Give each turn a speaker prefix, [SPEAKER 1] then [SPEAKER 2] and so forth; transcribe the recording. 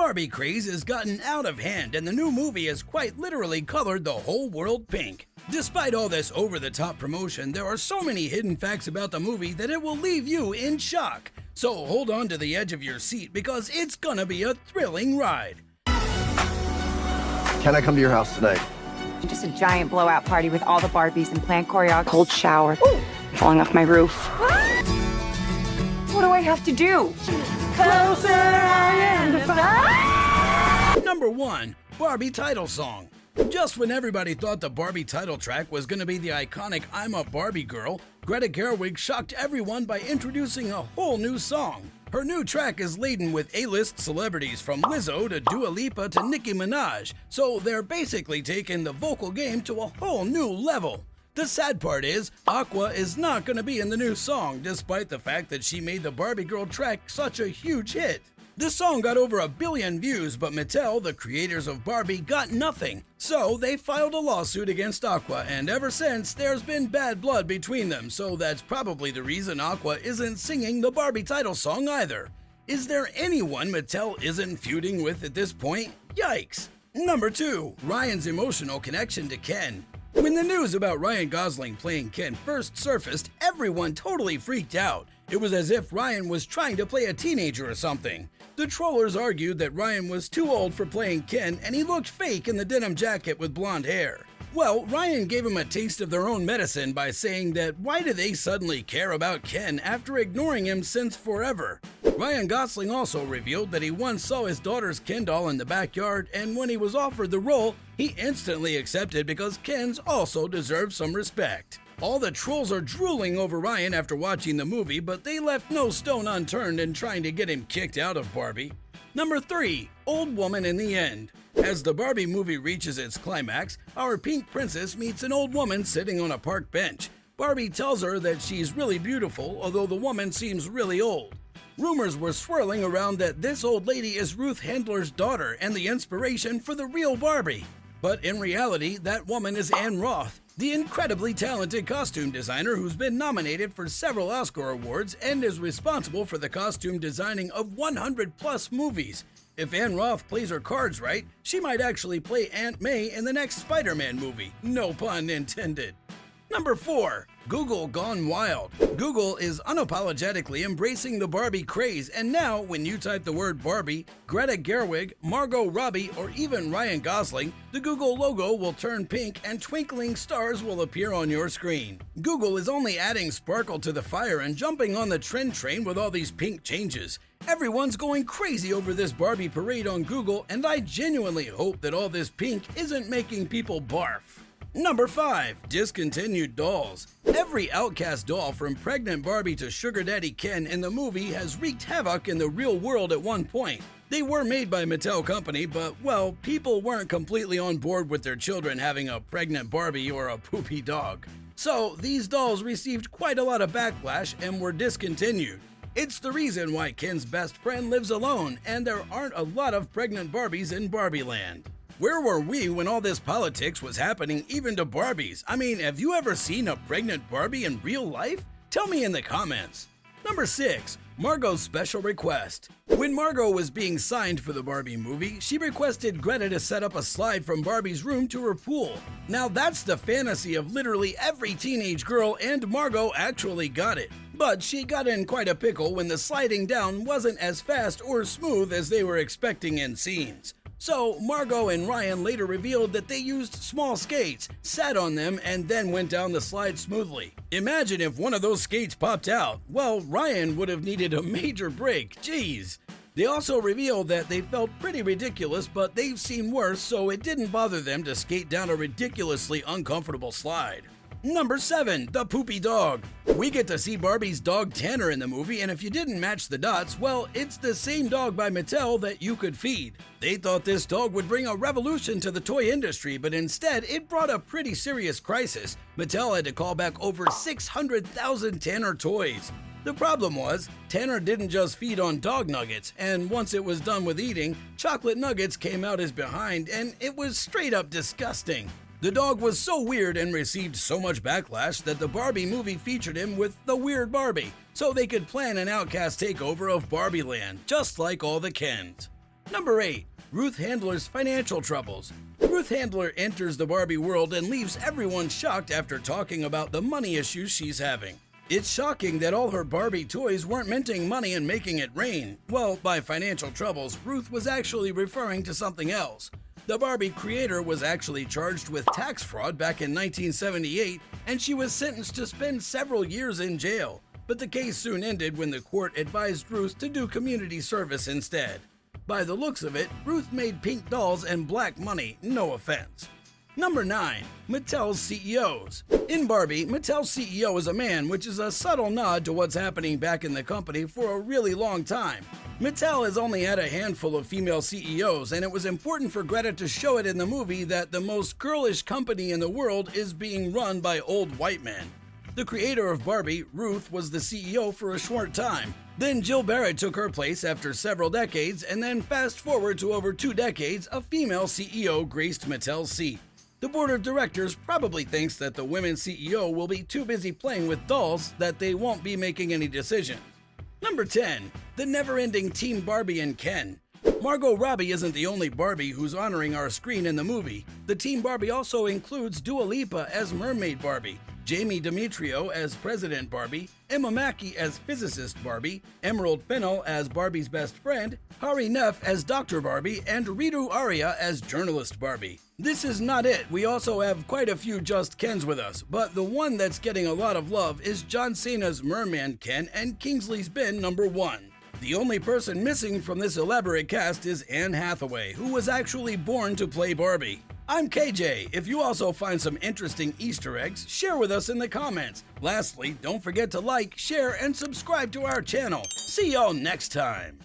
[SPEAKER 1] Barbie craze has gotten out of hand, and the new movie has quite literally colored the whole world pink. Despite all this over-the-top promotion, there are so many hidden facts about the movie that it will leave you in shock. So hold on to the edge of your seat because it's gonna be a thrilling ride.
[SPEAKER 2] Can I come to your house tonight?
[SPEAKER 3] Just a giant blowout party with all the Barbies and planned choreo, cold shower, falling off my roof. What do I have to do? Closer I am to find.
[SPEAKER 1] Number 1. Barbie title song. Just when everybody thought the Barbie title track was going to be the iconic I'm a Barbie Girl, Greta Gerwig shocked everyone by introducing a whole new song. Her new track is laden with A-list celebrities from Lizzo to Dua Lipa to Nicki Minaj, so they're basically taking the vocal game to a whole new level. The sad part is, Aqua is not going to be in the new song, despite the fact that she made the Barbie Girl track such a huge hit. The song got over 1 billion views, but Mattel, the creators of Barbie, got nothing. So they filed a lawsuit against Aqua, and ever since, there's been bad blood between them, so that's probably the reason Aqua isn't singing the Barbie title song either. Is there anyone Mattel isn't feuding with at this point? Yikes! Number 2. Ryan's emotional connection to Ken. When the news about Ryan Gosling playing Ken first surfaced, everyone totally freaked out. It was as if Ryan was trying to play a teenager or something. The trollers argued that Ryan was too old for playing Ken and he looked fake in the denim jacket with blonde hair. Well, Ryan gave him a taste of their own medicine by saying that why do they suddenly care about Ken after ignoring him since forever? Ryan Gosling also revealed that he once saw his daughter's Ken doll in the backyard, and when he was offered the role, he instantly accepted because Kens also deserve some respect. All the trolls are drooling over Ryan after watching the movie, but they left no stone unturned in trying to get him kicked out of Barbie. Number 3. Old Woman in the End. As the Barbie movie reaches its climax, our pink princess meets an old woman sitting on a park bench. Barbie tells her that she's really beautiful, although the woman seems really old. Rumors were swirling around that this old lady is Ruth Handler's daughter and the inspiration for the real Barbie. But in reality, that woman is Anne Roth, the incredibly talented costume designer who's been nominated for several Oscar awards and is responsible for the costume designing of 100+ movies. If Anne Roth plays her cards right, she might actually play Aunt May in the next Spider-Man movie. No pun intended. Number 4. Google Gone Wild. Google is unapologetically embracing the Barbie craze, and now when you type the word Barbie, Greta Gerwig, Margot Robbie, or even Ryan Gosling, the Google logo will turn pink and twinkling stars will appear on your screen. Google is only adding sparkle to the fire and jumping on the trend train with all these pink changes. Everyone's going crazy over this Barbie parade on Google, and I genuinely hope that all this pink isn't making people barf. Number 5. Discontinued dolls. Every outcast doll from pregnant Barbie to sugar daddy Ken in the movie has wreaked havoc in the real world at one point. They were made by Mattel Company, but, well, people weren't completely on board with their children having a pregnant Barbie or a poopy dog. So, these dolls received quite a lot of backlash and were discontinued. It's the reason why Ken's best friend lives alone, and there aren't a lot of pregnant Barbies in Barbie Land. Where were we when all this politics was happening even to Barbies? I mean, have you ever seen a pregnant Barbie in real life? Tell me in the comments. Number 6. Margot's special request. When Margot was being signed for the Barbie movie, she requested Greta to set up a slide from Barbie's room to her pool. Now that's the fantasy of literally every teenage girl, and Margot actually got it. But she got in quite a pickle when the sliding down wasn't as fast or smooth as they were expecting in scenes. So, Margot and Ryan later revealed that they used small skates, sat on them, and then went down the slide smoothly. Imagine if one of those skates popped out. Well, Ryan would have needed a major break. Jeez. They also revealed that they felt pretty ridiculous, but they've seen worse, so it didn't bother them to skate down a ridiculously uncomfortable slide. Number 7. The Poopy Dog. We get to see Barbie's dog Tanner in the movie, and if you didn't match the dots, well, it's the same dog by Mattel that you could feed. They thought this dog would bring a revolution to the toy industry, but instead it brought a pretty serious crisis. Mattel had to call back over 600,000 Tanner toys. The problem was, Tanner didn't just feed on dog nuggets, and once it was done with eating, chocolate nuggets came out his behind, and it was straight up disgusting. The dog was so weird and received so much backlash that the Barbie movie featured him with the Weird Barbie, so they could plan an outcast takeover of Barbie Land, just like all the Kens. Number 8. Ruth Handler's financial troubles. Ruth Handler enters the Barbie world and leaves everyone shocked after talking about the money issues she's having. It's shocking that all her Barbie toys weren't minting money and making it rain. Well, by financial troubles, Ruth was actually referring to something else. The Barbie creator was actually charged with tax fraud back in 1978, and she was sentenced to spend several years in jail. But the case soon ended when the court advised Ruth to do community service instead. By the looks of it, Ruth made pink dolls and black money, no offense. Number 9. Mattel's CEOs. In Barbie, Mattel's CEO is a man, which is a subtle nod to what's happening back in the company for a really long time. Mattel has only had a handful of female CEOs, and it was important for Greta to show it in the movie that the most girlish company in the world is being run by old white men. The creator of Barbie, Ruth, was the CEO for a short time. Then Jill Barrett took her place after several decades, and then fast forward to over 2 decades, a female CEO graced Mattel's seat. The board of directors probably thinks that the women CEO will be too busy playing with dolls that they won't be making any decisions. Number 10. The never-ending Team Barbie and Ken. Margot Robbie isn't the only Barbie who's honoring our screen in the movie. The Team Barbie also includes Dua Lipa as Mermaid Barbie, Jamie Demetrio as President Barbie, Emma Mackey as Physicist Barbie, Emerald Fennell as Barbie's best friend, Hari Nef as Dr. Barbie, and Ritu Arya as Journalist Barbie. This is not it. We also have quite a few Just Kens with us, but the one that's getting a lot of love is John Cena's Merman Ken and Kingsley's Ben #1. The only person missing from this elaborate cast is Anne Hathaway, who was actually born to play Barbie. I'm KJ. If you also find some interesting Easter eggs, share with us in the comments. Lastly, don't forget to like, share, and subscribe to our channel. See y'all next time.